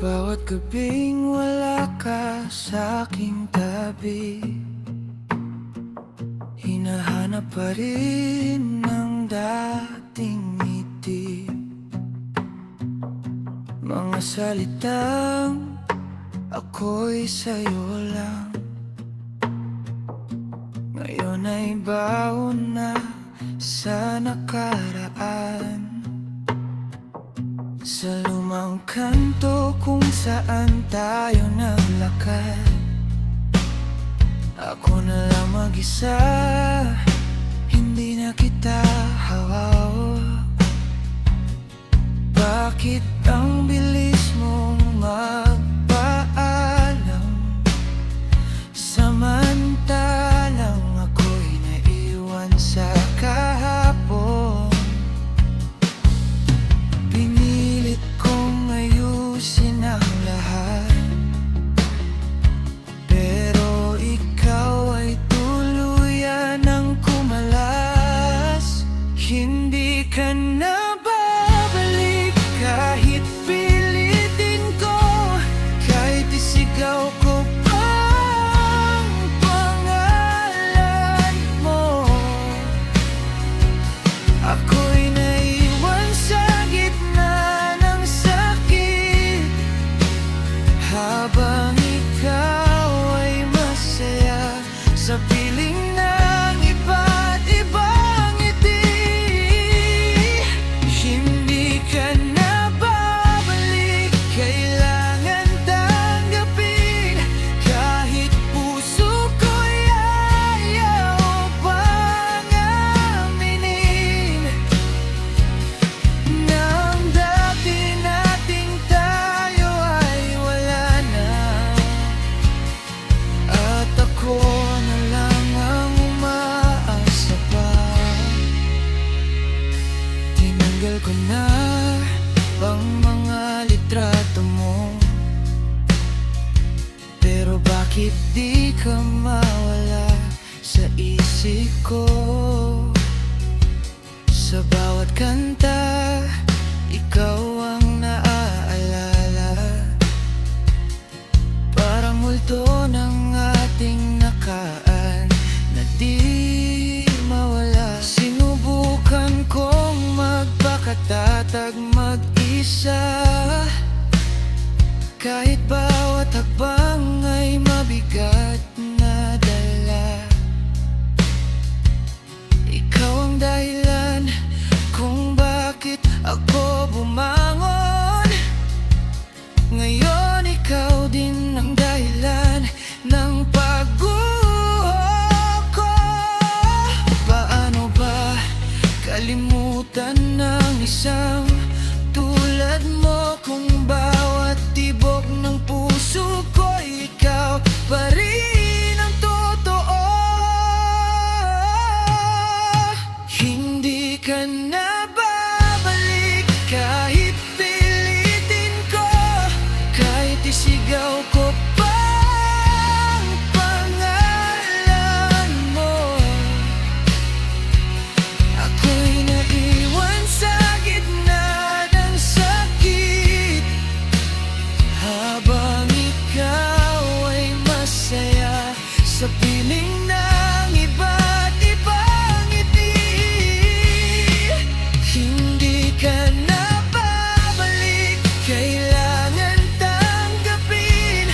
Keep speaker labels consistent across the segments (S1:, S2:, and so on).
S1: Bawat gabing wala ka sa aking tabi, hinahanap pa rin ang dating ngiti. Mga salitang ako'y sa'yo lang, ngayon ay baon na sa nakaraan. Sa lumang kanto kung saan tayo naglakad, ako na lang mag-isa, hindi na kita hawak. Bakit ang bilis mong magpaalam, samantalang ako'y naiwan sa kahapon? Pinilit kong ayusin ang lahat, pero ikaw ay tuluyan ng kumalas. Hindi ka na babalik kahit pilitin ko, kahit isigaw ko pa ang pangalan mo. Ako'y naiwan sa gitna ng sakit, habang ikaw ay masaya sa piling ng iba't ibang ngiti. Hindi ka na babalik, kailangan tanggapin, kahit puso ko'y ayaw pang aminin, na ang dati nating tayo ay wala na, at ako na lang ang umaasa pa. Tinanggal ko na ang mga litrato mo, pero bakit di ka mawala sa isip ko? Sa bawat kanta, ikaw ang naaalala, parang multo ng ating nakaan na di mawala. Sinubukan kong magpakatatag mag-isa, kahit bawat hakbang ay mabigat na dala. Ikaw ang dahilan kung bakit ako bumangon. Ngayon ikaw din ang dahilan ng pagguho ko. Paano ba kalimutan ng isang tulad mo, kung bawat tibok ng puso ko ikaw pa rin ang totoo? Hindi ka na babalik kahit pilitin ko, kahit isigaw ko pa ang pangalan mo. Ako'y naiwan sa gitna ng sakit, habang ikaw ay masaya sa piling ng iba't ibang ngiti. Hindi ka na babalik, kailangan tanggapin,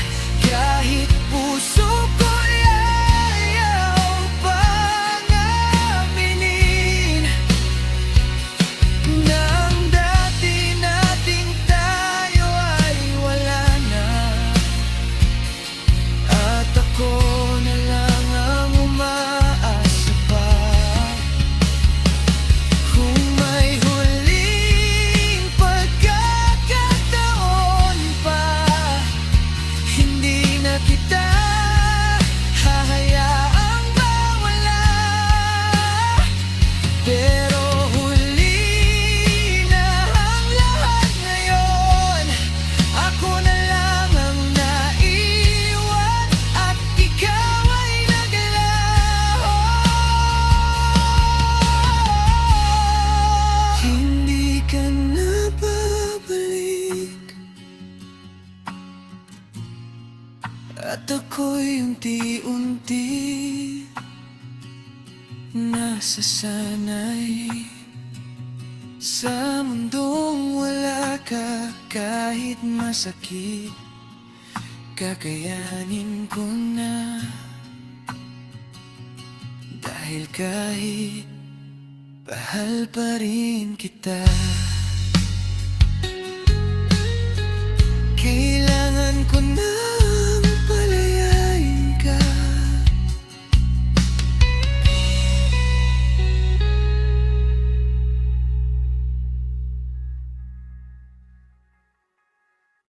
S1: At ako'y unti-unti nasasanay sa mundong wala ka. Kahit masakit, kakayanin ko na. Dahil kahit mahal pa rin kita.